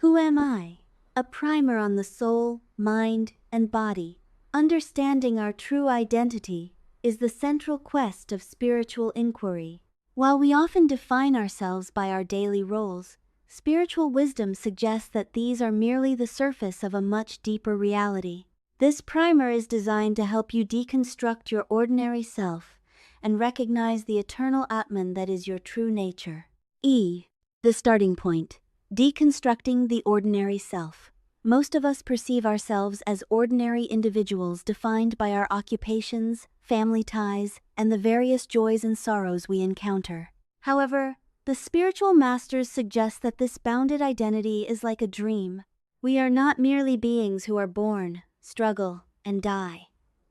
Who am I? A primer on the soul, mind, and body. Understanding our true identity is the central quest of spiritual inquiry. While we often define ourselves by our daily roles, spiritual wisdom suggests that these are merely the surface of a much deeper reality. This primer is designed to help you deconstruct your ordinary self and recognize the eternal Atman that is your true nature. The starting point. Deconstructing the ordinary self. Most of us perceive ourselves as ordinary individuals defined by our occupations, family ties, and the various joys and sorrows we encounter. However, the spiritual masters suggest that this bounded identity is like a dream. We are not merely beings who are born, struggle, and die.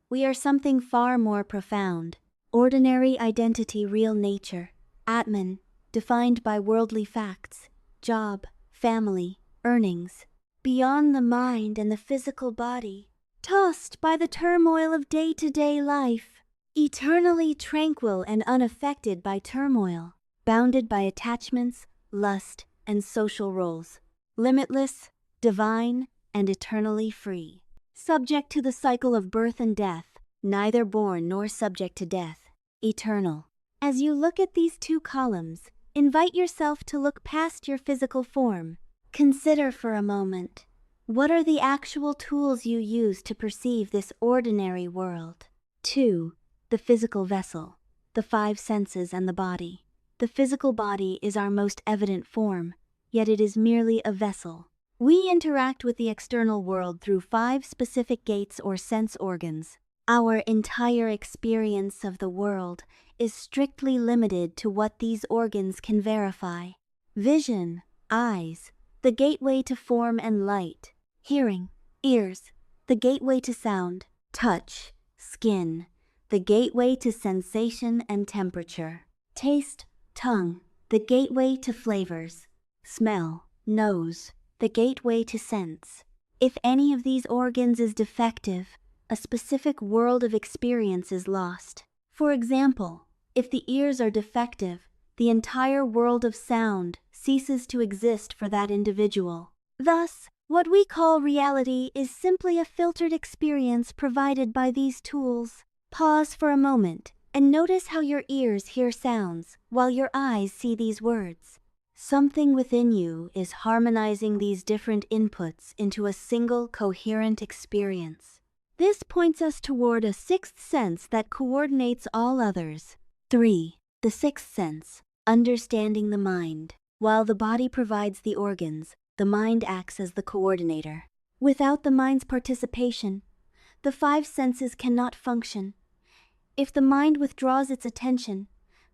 We are something far more profound. Ordinary identity, real nature. Atman, defined by worldly facts, job, family, earnings. Beyond the mind and the physical body. Tossed by the turmoil of day-to-day life. Eternally tranquil and unaffected by turmoil. Bounded by attachments, lust, and social roles. Limitless, divine, and eternally free. Subject to the cycle of birth and death, neither born nor subject to death. Eternal. As you look at these two columns, invite yourself to look past your physical form. Consider for a moment, what are the actual tools you use to perceive this ordinary world? 2. The physical vessel, the five senses and the body. The physical body is our most evident form, yet it is merely a vessel. We interact with the external world through 5 specific gates or sense organs. Our entire experience of the world is strictly limited to what these organs can verify. Vision, eyes, the gateway to form and light. Hearing, ears, the gateway to sound. Touch, skin, the gateway to sensation and temperature. Taste, tongue, the gateway to flavors. Smell, nose, the gateway to sense. If any of these organs is defective, a specific world of experience is lost. For example, if the ears are defective, the entire world of sound ceases to exist for that individual. Thus, what we call reality is simply a filtered experience provided by these tools. Pause for a moment and notice how your ears hear sounds while your eyes see these words. Something within you is harmonizing these different inputs into a single coherent experience. This points us toward a sixth sense that coordinates all others. 3. The sixth sense, understanding the mind. While the body provides the organs, the mind acts as the coordinator. Without the mind's participation, the 5 senses cannot function. If the mind withdraws its attention,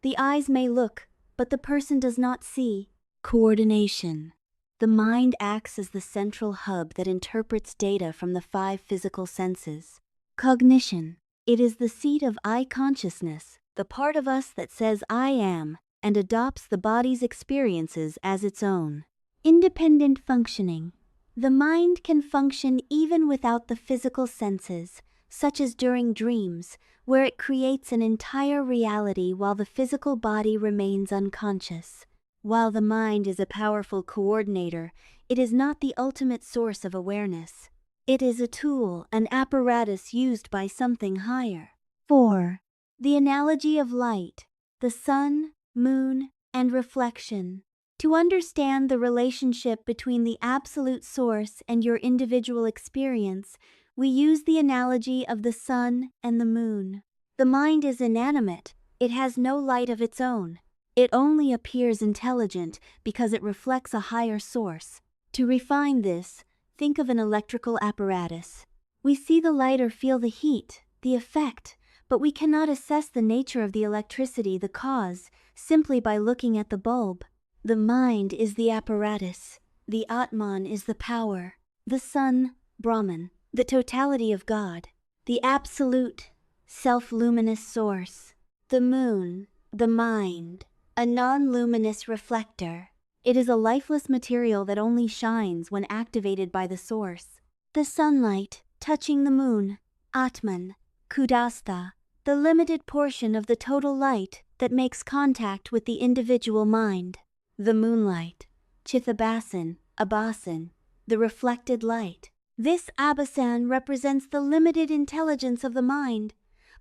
the eyes may look, but the person does not see. Coordination. The mind acts as the central hub that interprets data from the 5 physical senses. Cognition. It is the seat of I consciousness, the part of us that says I am, and adopts the body's experiences as its own. Independent functioning. The mind can function even without the physical senses, such as during dreams, where it creates an entire reality while the physical body remains unconscious. While the mind is a powerful coordinator, it is not the ultimate source of awareness. It is a tool, an apparatus used by something higher. 4. The analogy of light, the sun, moon, and reflection. To understand the relationship between the absolute source and your individual experience, we use the analogy of the sun and the moon. The mind is inanimate. It has no light of its own. It only appears intelligent because it reflects a higher source. To refine this, think of an electrical apparatus. We see the light or feel the heat, the effect, but we cannot assess the nature of the electricity, the cause, simply by looking at the bulb. The mind is the apparatus. The Atman is the power. The sun, Brahman, the totality of God. The absolute, self-luminous source. The moon, the mind, a non-luminous reflector. It is a lifeless material that only shines when activated by the source. The sunlight, touching the moon, Atman, Kudastha, the limited portion of the total light that makes contact with the individual mind. The moonlight, Chithabasan, Abasan, the reflected light. This Abasan represents the limited intelligence of the mind,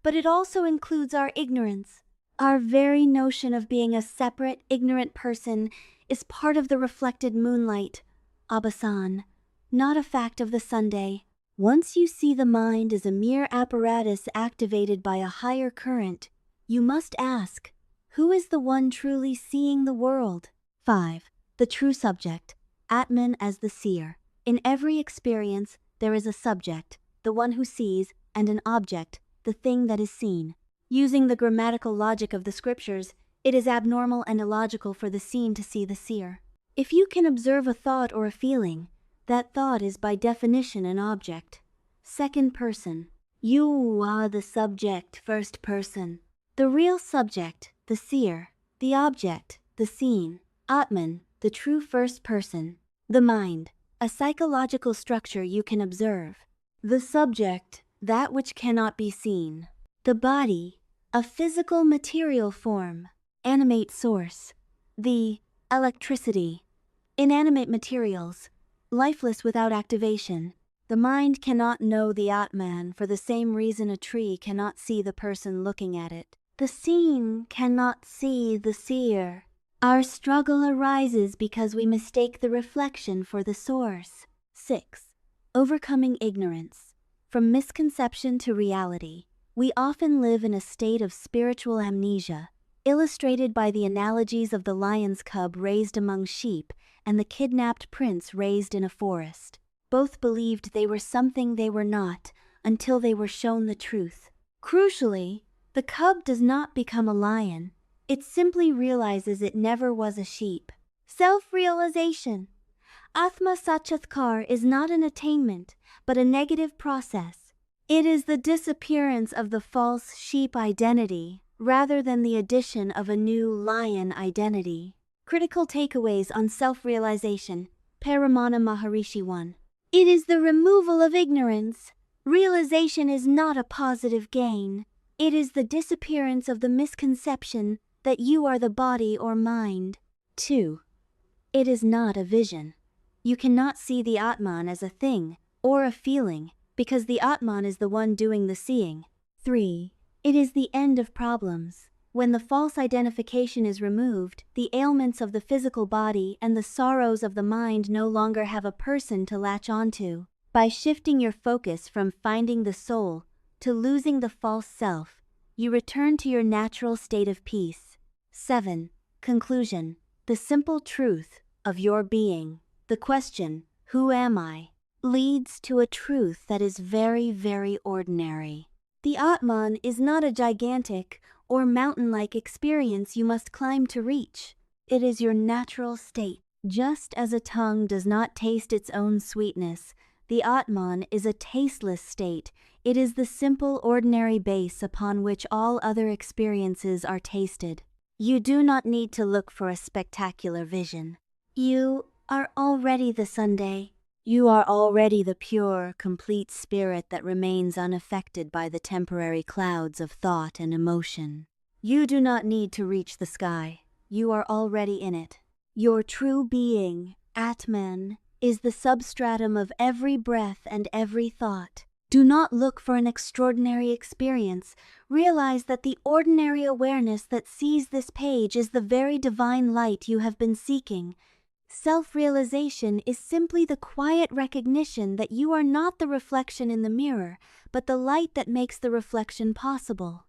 but it also includes our ignorance. Our very notion of being a separate, ignorant person is part of the reflected moonlight, Abasan, not a fact of the Sunday. Once you see the mind as a mere apparatus activated by a higher current, you must ask, who is the one truly seeing the world? 5. The true subject, Atman as the seer. In every experience, there is a subject, the one who sees, and an object, the thing that is seen. Using the grammatical logic of the scriptures, it is abnormal and illogical for the seen to see the seer. If you can observe a thought or a feeling, that thought is by definition an object. Second person. You are the subject, first person. The real subject, the seer. The object, the seen. Atman, the true first person. The mind, a psychological structure you can observe. The subject, that which cannot be seen. The body, a physical material form. Animate source. The electricity. Inanimate materials, lifeless without activation. The mind cannot know the Atman for the same reason a tree cannot see the person looking at it. The seen cannot see the seer. Our struggle arises because we mistake the reflection for the source. 6. Overcoming ignorance. From misconception to reality, we often live in a state of spiritual amnesia, illustrated by the analogies of the lion's cub raised among sheep and the kidnapped prince raised in a forest. Both believed they were something they were not until they were shown the truth. Crucially, the cub does not become a lion. It simply realizes it never was a sheep. Self-realization. Atma Sakshatkar is not an attainment, but a negative process. It is the disappearance of the false sheep identity, rather than the addition of a new lion identity. Critical takeaways on self-realization. Paramana Maharishi 1. It is the removal of ignorance. Realization is not a positive gain. It is the disappearance of the misconception that you are the body or mind. 2. It is not a vision. You cannot see the Atman as a thing or a feeling because the Atman is the one doing the seeing. 3. It is the end of problems. When the false identification is removed, the ailments of the physical body and the sorrows of the mind no longer have a person to latch onto. By shifting your focus from finding the soul to losing the false self, you return to your natural state of peace. 7. Conclusion. The simple truth of your being. The question, who am I, leads to a truth that is very, very ordinary. The Atman is not a gigantic or mountain-like experience you must climb to reach. It is your natural state. Just as a tongue does not taste its own sweetness, the Atman is a tasteless state. It is the simple, ordinary base upon which all other experiences are tasted. You do not need to look for a spectacular vision. You are already the Sunday. You are already the pure, complete spirit that remains unaffected by the temporary clouds of thought and emotion. You do not need to reach the sky. You are already in it. Your true being, Atman, is the substratum of every breath and every thought. Do not look for an extraordinary experience. Realize that the ordinary awareness that sees this page is the very divine light you have been seeking. Self-realization is simply the quiet recognition that you are not the reflection in the mirror, but the light that makes the reflection possible.